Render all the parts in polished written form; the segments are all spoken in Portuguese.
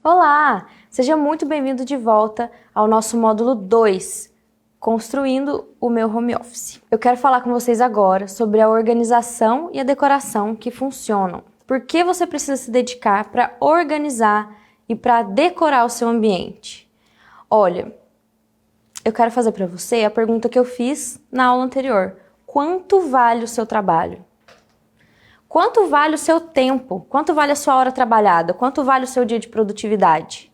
Olá! Seja muito bem-vindo de volta ao nosso módulo 2, Construindo o meu home office. Eu quero falar com vocês agora sobre a organização e a decoração que funcionam. Por que você precisa se dedicar para organizar e para decorar o seu ambiente? Olha, eu quero fazer para você a pergunta que eu fiz na aula anterior. Quanto vale o seu trabalho? Quanto vale o seu tempo? Quanto vale a sua hora trabalhada? Quanto vale o seu dia de produtividade?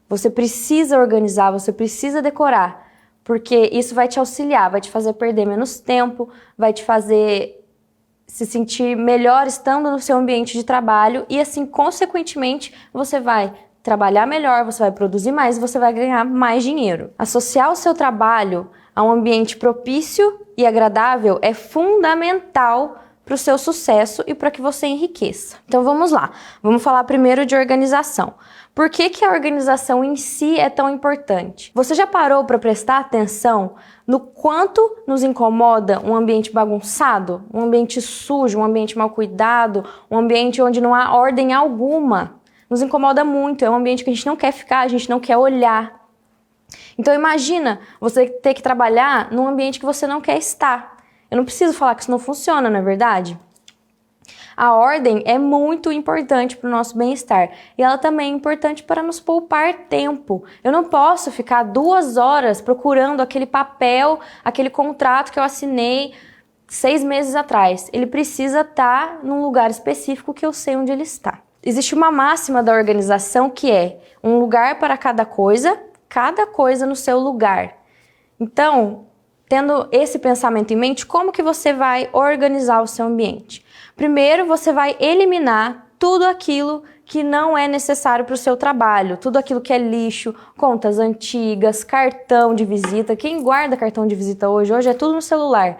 Você precisa organizar, você precisa decorar, porque isso vai te auxiliar, vai te fazer perder menos tempo, vai te fazer se sentir melhor estando no seu ambiente de trabalho e assim, consequentemente, você vai trabalhar melhor, você vai produzir mais e você vai ganhar mais dinheiro. Associar o seu trabalho a um ambiente propício e agradável é fundamental para o seu sucesso e para que você enriqueça. Então vamos lá, vamos falar primeiro de organização. Por que a organização em si é tão importante? Você já parou para prestar atenção no quanto nos incomoda um ambiente bagunçado, um ambiente sujo, um ambiente mal cuidado, um ambiente onde não há ordem alguma? Nos incomoda muito, é um ambiente que a gente não quer ficar, a gente não quer olhar. Então imagina você ter que trabalhar num ambiente que você não quer estar. Eu não preciso falar que isso não funciona, não é verdade? A ordem é muito importante para o nosso bem-estar e ela também é importante para nos poupar tempo. Eu não posso ficar 2 horas procurando aquele papel, aquele contrato que eu assinei 6 meses atrás. Ele precisa estar num lugar específico que eu sei onde ele está. Existe uma máxima da organização que é um lugar para cada coisa no seu lugar. Então, tendo esse pensamento em mente, como que você vai organizar o seu ambiente? Primeiro, você vai eliminar tudo aquilo que não é necessário para o seu trabalho, tudo aquilo que é lixo, contas antigas, cartão de visita. Quem guarda cartão de visita hoje é tudo no celular.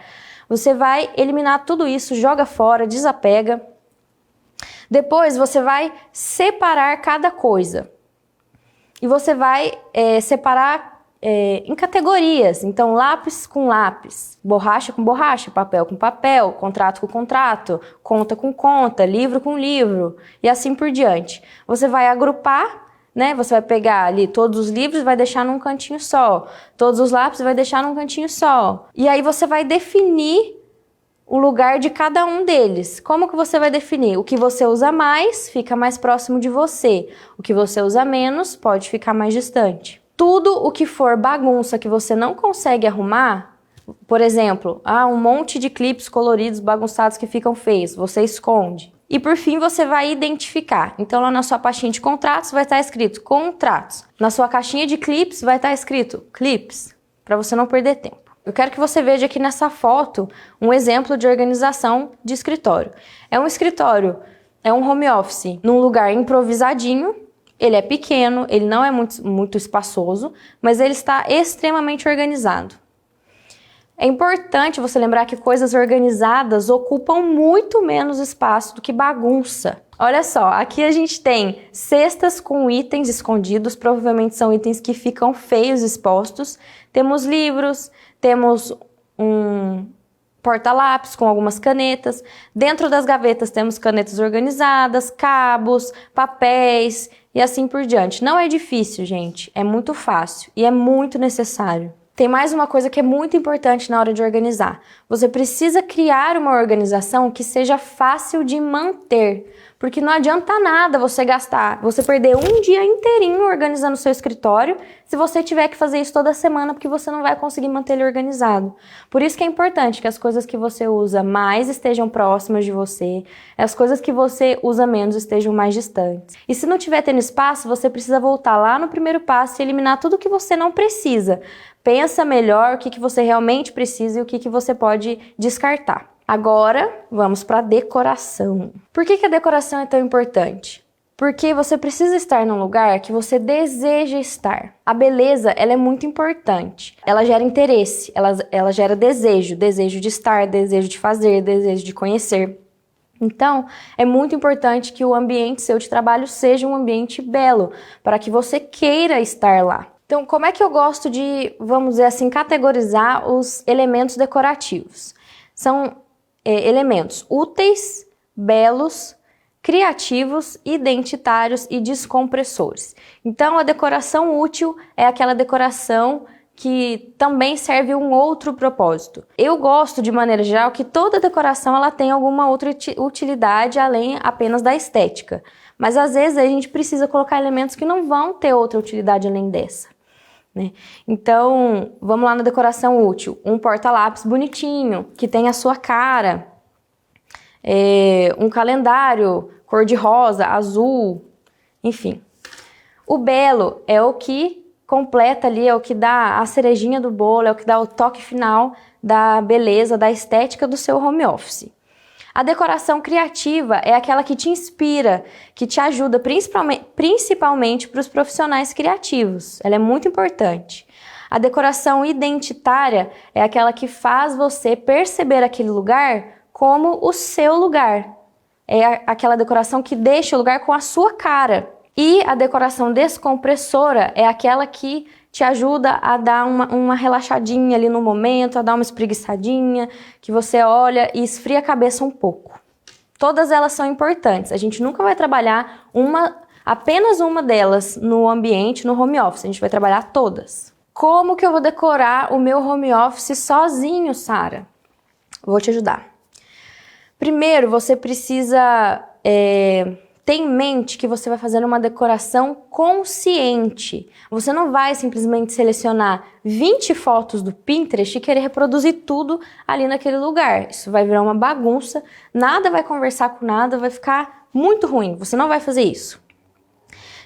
Você vai eliminar tudo isso, joga fora, desapega. Depois, você vai separar cada coisa. E você vai separar em categorias, então lápis com lápis, borracha com borracha, papel com papel, contrato com contrato, conta com conta, livro com livro e assim por diante. Você vai agrupar, né? Você vai pegar ali todos os livros e vai deixar num cantinho só, todos os lápis vai deixar num cantinho só. E aí você vai definir o lugar de cada um deles. Como que você vai definir? O que você usa mais fica mais próximo de você, o que você usa menos pode ficar mais distante. Tudo o que for bagunça que você não consegue arrumar, por exemplo, um monte de clipes coloridos bagunçados que ficam feios, você esconde. E por fim você vai identificar. Então lá na sua pastinha de contratos vai estar escrito contratos. Na sua caixinha de clipes vai estar escrito clipes, para você não perder tempo. Eu quero que você veja aqui nessa foto um exemplo de organização de escritório. É um escritório, é um home office num lugar improvisadinho. Ele é pequeno, ele não é muito espaçoso, mas ele está extremamente organizado. É importante você lembrar que coisas organizadas ocupam muito menos espaço do que bagunça. Olha só, aqui a gente tem cestas com itens escondidos, provavelmente são itens que ficam feios expostos. Temos livros, temos um porta-lápis com algumas canetas. Dentro das gavetas temos canetas organizadas, cabos, papéis e assim por diante. Não é difícil, gente. É muito fácil e é muito necessário. Tem mais uma coisa que é muito importante na hora de organizar. Você precisa criar uma organização que seja fácil de manter. Porque não adianta nada você perder um dia inteirinho organizando o seu escritório se você tiver que fazer isso toda semana, porque você não vai conseguir manter ele organizado. Por isso que é importante que as coisas que você usa mais estejam próximas de você, as coisas que você usa menos estejam mais distantes. E se não tiver tendo espaço, você precisa voltar lá no primeiro passo e eliminar tudo que você não precisa. Pensa melhor o que você realmente precisa e o que você pode descartar. Agora, vamos para a decoração. Por que a decoração é tão importante? Porque você precisa estar num lugar que você deseja estar. A beleza, ela é muito importante. Ela gera interesse, ela gera desejo de estar, desejo de fazer, desejo de conhecer. Então, é muito importante que o ambiente seu de trabalho seja um ambiente belo, para que você queira estar lá. Então, como é que eu gosto de, vamos dizer assim, categorizar os elementos decorativos? São elementos úteis, belos, criativos, identitários e descompressores. Então, a decoração útil é aquela decoração que também serve um outro propósito. Eu gosto, de maneira geral, que toda decoração ela tem alguma outra utilidade além apenas da estética. Mas às vezes a gente precisa colocar elementos que não vão ter outra utilidade além dessa, né? Então, vamos lá na decoração útil. Um porta-lápis bonitinho, que tem a sua cara. Um calendário cor-de-rosa, azul, enfim. O belo é o que completa ali, é o que dá a cerejinha do bolo, é o que dá o toque final da beleza, da estética do seu home office. A decoração criativa é aquela que te inspira, que te ajuda principalmente para os profissionais criativos. Ela é muito importante. A decoração identitária é aquela que faz você perceber aquele lugar como o seu lugar. É aquela decoração que deixa o lugar com a sua cara. E a decoração descompressora é aquela que te ajuda a dar uma relaxadinha ali no momento, a dar uma espreguiçadinha, que você olha e esfria a cabeça um pouco. Todas elas são importantes. A gente nunca vai trabalhar apenas uma delas no ambiente, no home office. A gente vai trabalhar todas. Como que eu vou decorar o meu home office sozinho, Sara? Vou te ajudar. Primeiro, você precisa ter em mente que você vai fazer uma decoração consciente. Você não vai simplesmente selecionar 20 fotos do Pinterest e querer reproduzir tudo ali naquele lugar. Isso vai virar uma bagunça, nada vai conversar com nada, vai ficar muito ruim. Você não vai fazer isso.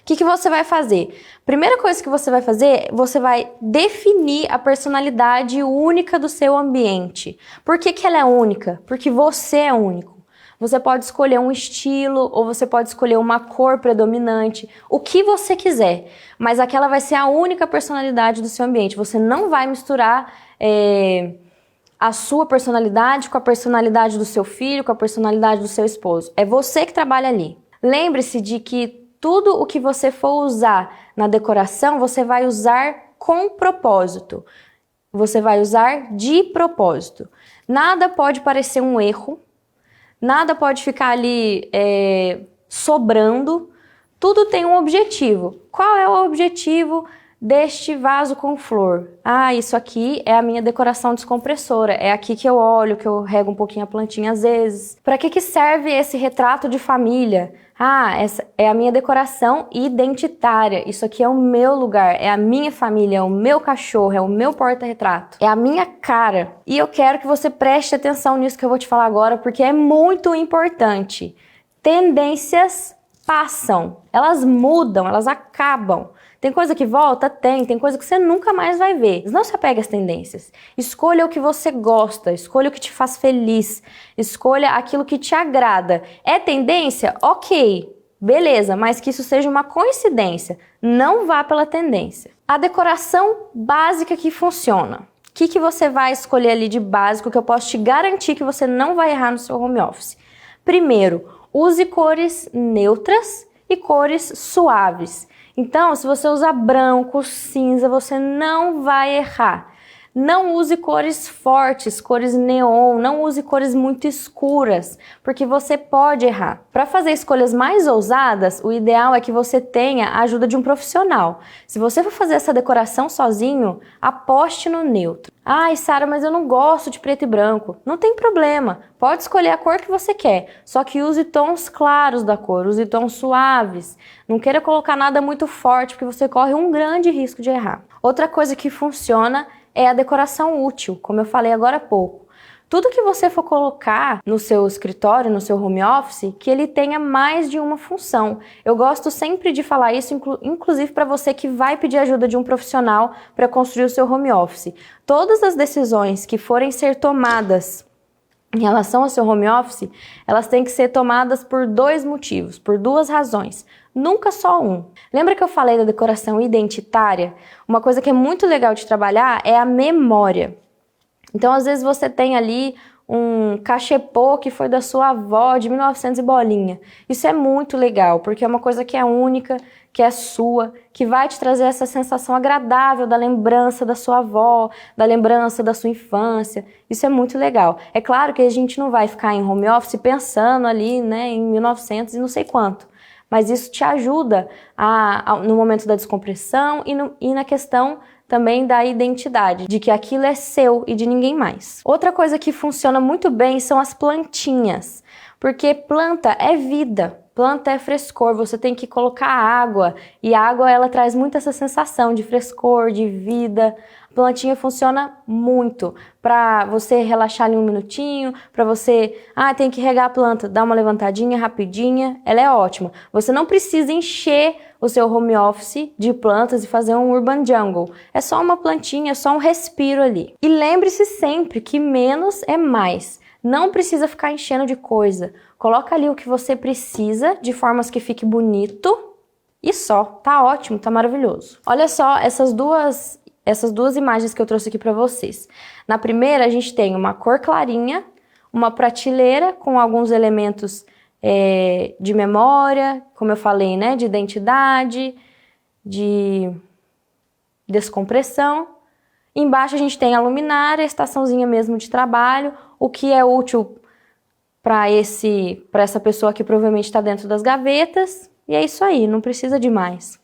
O que você vai fazer? Primeira coisa que você vai fazer, você vai definir a personalidade única do seu ambiente. Por que ela é única? Porque você é único. Você pode escolher um estilo ou você pode escolher uma cor predominante, o que você quiser, mas aquela vai ser a única personalidade do seu ambiente. Você não vai misturar a sua personalidade com a personalidade do seu filho, com a personalidade do seu esposo. É você que trabalha ali. Lembre-se de que tudo o que você for usar na decoração, você vai usar com propósito. Você vai usar de propósito. Nada pode parecer um erro. Nada pode ficar ali sobrando. Tudo tem um objetivo. Qual é o objetivo deste vaso com flor? Ah, isso aqui é a minha decoração descompressora. É aqui que eu olho, que eu rego um pouquinho a plantinha às vezes. Para que serve esse retrato de família? Ah, essa é a minha decoração identitária. Isso aqui é o meu lugar, é a minha família, é o meu cachorro, é o meu porta-retrato. É a minha cara. E eu quero que você preste atenção nisso que eu vou te falar agora, porque é muito importante. Tendências passam, elas mudam, elas acabam. Tem coisa que volta? Tem coisa que você nunca mais vai ver. Não se apegue às tendências. Escolha o que você gosta, escolha o que te faz feliz, escolha aquilo que te agrada. É tendência? Ok, beleza, mas que isso seja uma coincidência. Não vá pela tendência. A decoração básica que funciona. O que você vai escolher ali de básico que eu posso te garantir que você não vai errar no seu home office? Primeiro, use cores neutras e cores suaves. Então, se você usar branco, cinza, você não vai errar. Não use cores fortes, cores neon, não use cores muito escuras, porque você pode errar. Para fazer escolhas mais ousadas, o ideal é que você tenha a ajuda de um profissional. Se você for fazer essa decoração sozinho, aposte no neutro. Ai, Sara, mas eu não gosto de preto e branco. Não tem problema, pode escolher a cor que você quer, só que use tons claros da cor, use tons suaves. Não queira colocar nada muito forte, porque você corre um grande risco de errar. Outra coisa que funciona é a decoração útil, como eu falei agora há pouco. Tudo que você for colocar no seu escritório, no seu home office, que ele tenha mais de uma função. Eu gosto sempre de falar isso, inclusive para você que vai pedir ajuda de um profissional para construir o seu home office. Todas as decisões que forem ser tomadas em relação ao seu home office, elas têm que ser tomadas por dois motivos, por duas razões. Nunca só um. Lembra que eu falei da decoração identitária? Uma coisa que é muito legal de trabalhar é a memória. Então, às vezes você tem ali um cachepô que foi da sua avó de 1900 e bolinha. Isso é muito legal, porque é uma coisa que é única, que é sua, que vai te trazer essa sensação agradável da lembrança da sua avó, da lembrança da sua infância. Isso é muito legal. É claro que a gente não vai ficar em home office pensando ali, né, em 1900 e não sei quanto. Mas isso te ajuda no momento da descompressão e na questão também da identidade, de que aquilo é seu e de ninguém mais. Outra coisa que funciona muito bem são as plantinhas, porque planta é vida, planta é frescor, você tem que colocar água, e a água ela traz muito essa sensação de frescor, de vida. Plantinha funciona muito para você relaxar ali um minutinho, para você, tem que regar a planta, dá uma levantadinha rapidinha, ela é ótima. Você não precisa encher o seu home office de plantas e fazer um urban jungle. É só uma plantinha, é só um respiro ali. E lembre-se sempre que menos é mais. Não precisa ficar enchendo de coisa. Coloca ali o que você precisa, de formas que fique bonito e só. Tá ótimo, tá maravilhoso. Olha só essas duas imagens que eu trouxe aqui para vocês. Na primeira, a gente tem uma cor clarinha, uma prateleira com alguns elementos de memória, como eu falei, né, de identidade, de descompressão. Embaixo a gente tem a luminária, a estaçãozinha mesmo de trabalho, o que é útil para essa pessoa que provavelmente está dentro das gavetas. E é isso aí, não precisa de mais.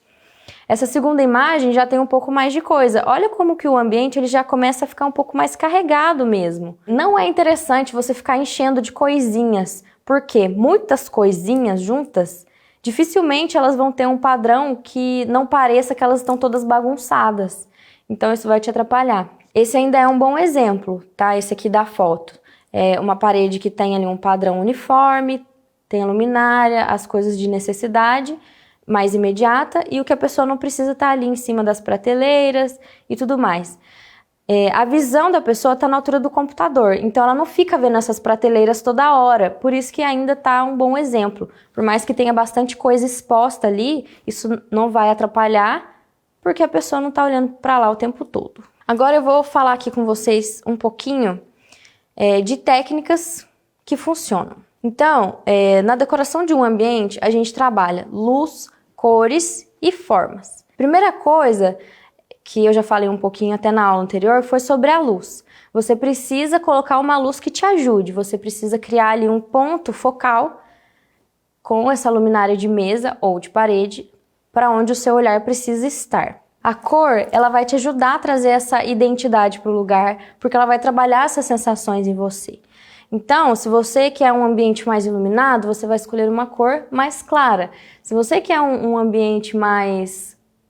Essa segunda imagem já tem um pouco mais de coisa. Olha como que o ambiente ele já começa a ficar um pouco mais carregado mesmo. Não é interessante você ficar enchendo de coisinhas, porque muitas coisinhas juntas, dificilmente elas vão ter um padrão que não pareça que elas estão todas bagunçadas. Então isso vai te atrapalhar. Esse ainda é um bom exemplo, tá? Esse aqui da foto. É uma parede que tem ali um padrão uniforme, tem a luminária, as coisas de necessidade mais imediata e o que a pessoa não precisa estar ali em cima das prateleiras e tudo mais. A visão da pessoa está na altura do computador, então ela não fica vendo essas prateleiras toda hora, por isso que ainda está um bom exemplo. Por mais que tenha bastante coisa exposta ali, isso não vai atrapalhar, porque a pessoa não está olhando para lá o tempo todo. Agora eu vou falar aqui com vocês um pouquinho de técnicas que funcionam. Então, na decoração de um ambiente, a gente trabalha luz, cores e formas. Primeira coisa que eu já falei um pouquinho até na aula anterior foi sobre a luz. Você precisa colocar uma luz que te ajude, você precisa criar ali um ponto focal com essa luminária de mesa ou de parede para onde o seu olhar precisa estar. A cor, ela vai te ajudar a trazer essa identidade para o lugar, porque ela vai trabalhar essas sensações em você. Então, se você quer um ambiente mais iluminado, você vai escolher uma cor mais clara. Se você quer um ambiente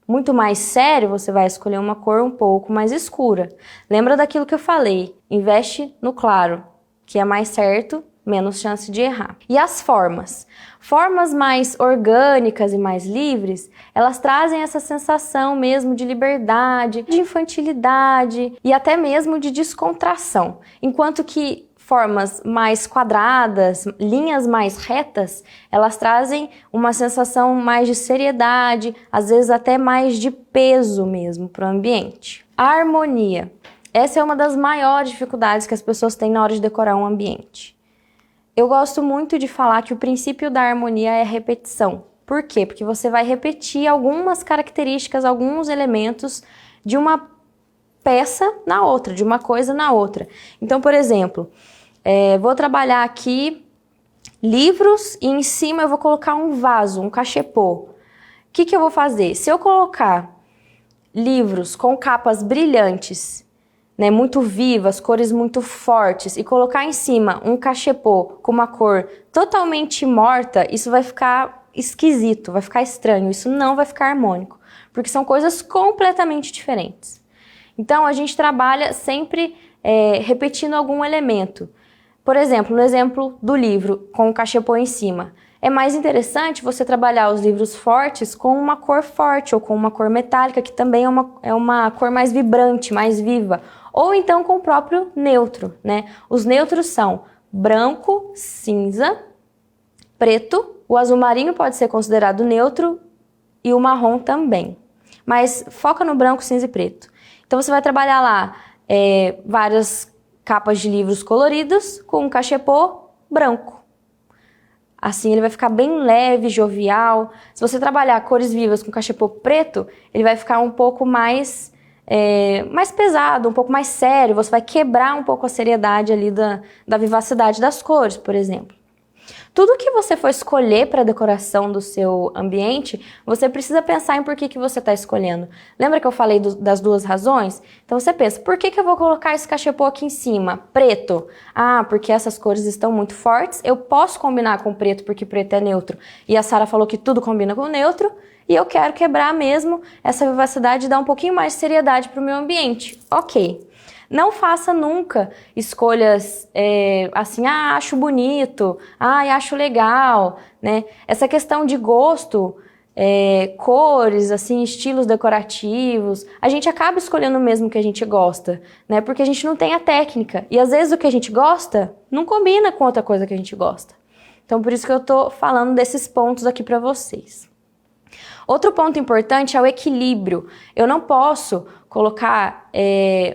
muito mais sério, você vai escolher uma cor um pouco mais escura. Lembra daquilo que eu falei, investe no claro, que é mais certo, menos chance de errar. E as formas? Formas mais orgânicas e mais livres, elas trazem essa sensação mesmo de liberdade, de infantilidade e até mesmo de descontração. Enquanto que formas mais quadradas, linhas mais retas, elas trazem uma sensação mais de seriedade, às vezes até mais de peso mesmo para o ambiente. A harmonia. Essa é uma das maiores dificuldades que as pessoas têm na hora de decorar um ambiente. Eu gosto muito de falar que o princípio da harmonia é a repetição. Por quê? Porque você vai repetir algumas características, alguns elementos de uma peça na outra, de uma coisa na outra. Então, por exemplo, vou trabalhar aqui livros e em cima eu vou colocar um vaso, um cachepô. O que eu vou fazer? Se eu colocar livros com capas brilhantes, né, muito vivas, cores muito fortes, e colocar em cima um cachepô com uma cor totalmente morta, isso vai ficar esquisito, vai ficar estranho, isso não vai ficar harmônico, porque são coisas completamente diferentes. Então a gente trabalha sempre repetindo algum elemento. Por exemplo, no exemplo do livro com o cachepô em cima, é mais interessante você trabalhar os livros fortes com uma cor forte ou com uma cor metálica, que também é uma cor mais vibrante, mais viva. Ou então com o próprio neutro, né? Os neutros são branco, cinza, preto, o azul marinho pode ser considerado neutro e o marrom também. Mas foca no branco, cinza e preto. Então você vai trabalhar lá várias capas de livros coloridos com um cachepô branco. Assim, ele vai ficar bem leve, jovial. Se você trabalhar cores vivas com cachepô preto, ele vai ficar um pouco mais pesado, um pouco mais sério. Você vai quebrar um pouco a seriedade ali da vivacidade das cores, por exemplo. Tudo que você for escolher para a decoração do seu ambiente, você precisa pensar em por que você está escolhendo. Lembra que eu falei das duas razões? Então você pensa, por que eu vou colocar esse cachepô aqui em cima? Preto. Ah, porque essas cores estão muito fortes. Eu posso combinar com preto porque preto é neutro. E a Sara falou que tudo combina com neutro. E eu quero quebrar mesmo essa vivacidade e dar um pouquinho mais de seriedade para o meu ambiente. Ok. Não faça nunca escolhas assim, acho bonito, acho legal, né? Essa questão de gosto, cores, assim, estilos decorativos, a gente acaba escolhendo o mesmo que a gente gosta, né? Porque a gente não tem a técnica. E às vezes o que a gente gosta não combina com outra coisa que a gente gosta. Então por isso que eu tô falando desses pontos aqui para vocês. Outro ponto importante é o equilíbrio. Eu não posso colocar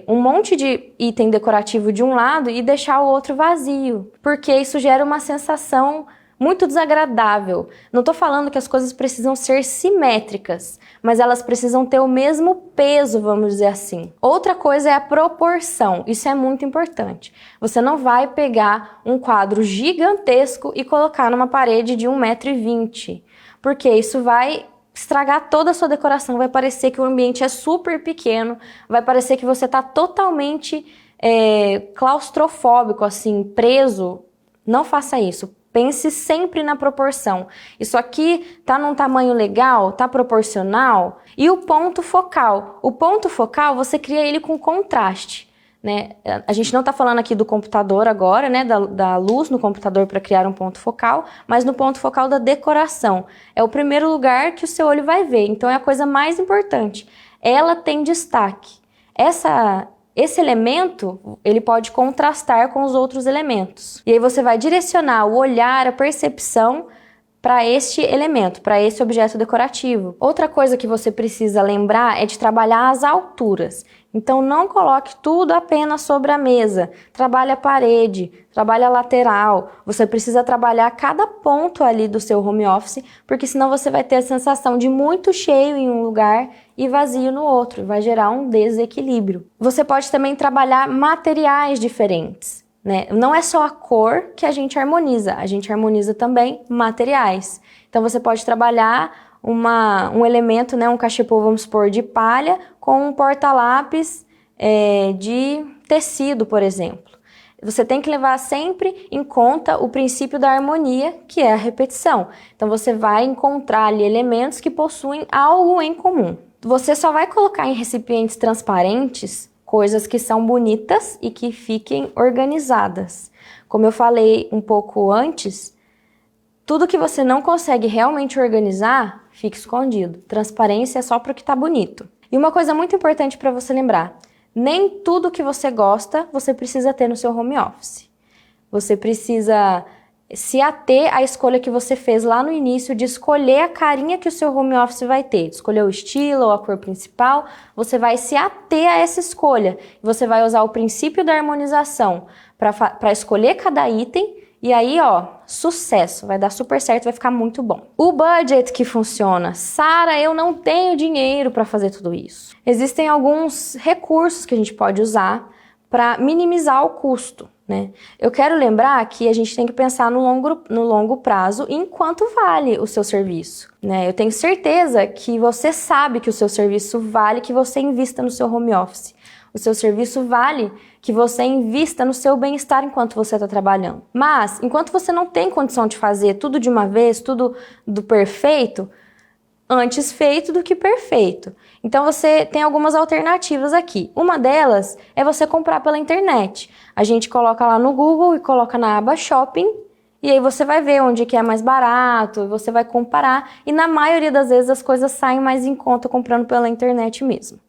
um monte de item decorativo de um lado e deixar o outro vazio, porque isso gera uma sensação muito desagradável. Não estou falando que as coisas precisam ser simétricas, mas elas precisam ter o mesmo peso, vamos dizer assim. Outra coisa é a proporção. Isso é muito importante. Você não vai pegar um quadro gigantesco e colocar numa parede de 1,20 m, porque isso vai estragar toda a sua decoração, vai parecer que o ambiente é super pequeno, vai parecer que você está totalmente claustrofóbico, assim, preso. Não faça isso. Pense sempre na proporção. Isso aqui tá num tamanho legal, tá proporcional. E o ponto focal. O ponto focal, você cria ele com contraste, né? A gente não está falando aqui do computador agora, né? Da luz no computador para criar um ponto focal, mas no ponto focal da decoração. É o primeiro lugar que o seu olho vai ver, então é a coisa mais importante. Ela tem destaque. Esse elemento, ele pode contrastar com os outros elementos. E aí você vai direcionar o olhar, a percepção para este elemento, para esse objeto decorativo. Outra coisa que você precisa lembrar é de trabalhar as alturas. Então não coloque tudo apenas sobre a mesa. Trabalhe a parede, trabalhe a lateral. Você precisa trabalhar cada ponto ali do seu home office, porque senão você vai ter a sensação de muito cheio em um lugar e vazio no outro. Vai gerar um desequilíbrio. Você pode também trabalhar materiais diferentes, né? Não é só a cor que a gente harmoniza também materiais. Então você pode trabalhar um elemento, né, um cachepô, vamos supor, de palha com um porta-lápis de tecido, por exemplo. Você tem que levar sempre em conta o princípio da harmonia, que é a repetição. Então você vai encontrar ali elementos que possuem algo em comum. Você só vai colocar em recipientes transparentes coisas que são bonitas e que fiquem organizadas. Como eu falei um pouco antes, tudo que você não consegue realmente organizar, fica escondido. Transparência é só para o que está bonito. E uma coisa muito importante para você lembrar, nem tudo que você gosta, você precisa ter no seu home office. Você precisa se ater à escolha que você fez lá no início de escolher a carinha que o seu home office vai ter, de escolher o estilo ou a cor principal. Você vai se ater a essa escolha. Você vai usar o princípio da harmonização para escolher cada item. E aí, ó, sucesso, vai dar super certo, vai ficar muito bom. O budget que funciona. Sara, eu não tenho dinheiro para fazer tudo isso. Existem alguns recursos que a gente pode usar para minimizar o custo, né? Eu quero lembrar que a gente tem que pensar no longo prazo enquanto vale o seu serviço, né? Eu tenho certeza que você sabe que o seu serviço vale que você invista no seu home office. O seu serviço vale que você invista no seu bem-estar enquanto você está trabalhando. Mas, enquanto você não tem condição de fazer tudo de uma vez, tudo do perfeito, antes feito do que perfeito. Então, você tem algumas alternativas aqui. Uma delas é você comprar pela internet. A gente coloca lá no Google e coloca na aba Shopping, e aí você vai ver onde que é mais barato, você vai comparar, e na maioria das vezes as coisas saem mais em conta comprando pela internet mesmo.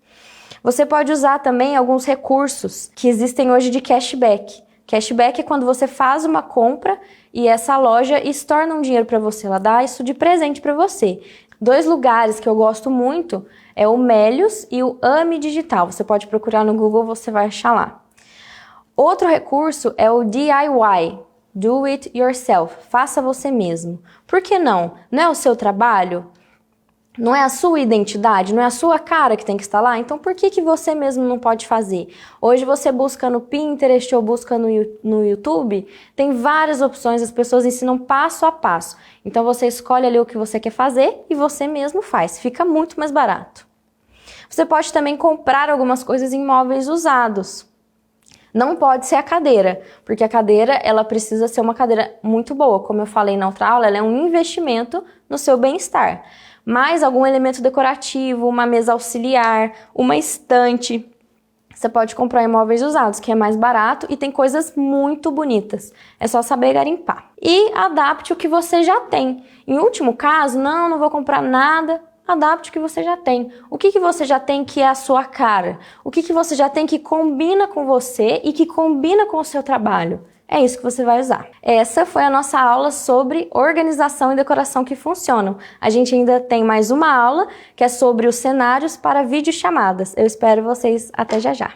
Você pode usar também alguns recursos que existem hoje de cashback. Cashback é quando você faz uma compra e essa loja estorna um dinheiro para você, ela dá isso de presente para você. 2 lugares que eu gosto muito é o Melios e o Ame Digital. Você pode procurar no Google, você vai achar lá. Outro recurso é o DIY. Do it yourself. Faça você mesmo. Por que não? Não é o seu trabalho? Não é a sua identidade? Não é a sua cara que tem que estar lá? Então por que você mesmo não pode fazer? Hoje você busca no Pinterest ou busca no YouTube, tem várias opções, as pessoas ensinam passo a passo. Então você escolhe ali o que você quer fazer e você mesmo faz. Fica muito mais barato. Você pode também comprar algumas coisas em móveis usados. Não pode ser a cadeira, porque a cadeira ela precisa ser uma cadeira muito boa. Como eu falei na outra aula, ela é um investimento no seu bem-estar. Mas algum elemento decorativo, uma mesa auxiliar, uma estante, você pode comprar em móveis usados, que é mais barato e tem coisas muito bonitas. É só saber garimpar. E adapte o que você já tem. Em último caso, não vou comprar nada. Adapte o que você já tem. O que você já tem que é a sua cara? O que você já tem que combina com você e que combina com o seu trabalho? É isso que você vai usar. Essa foi a nossa aula sobre organização e decoração que funcionam. A gente ainda tem mais uma aula que é sobre os cenários para videochamadas. Eu espero vocês até já já.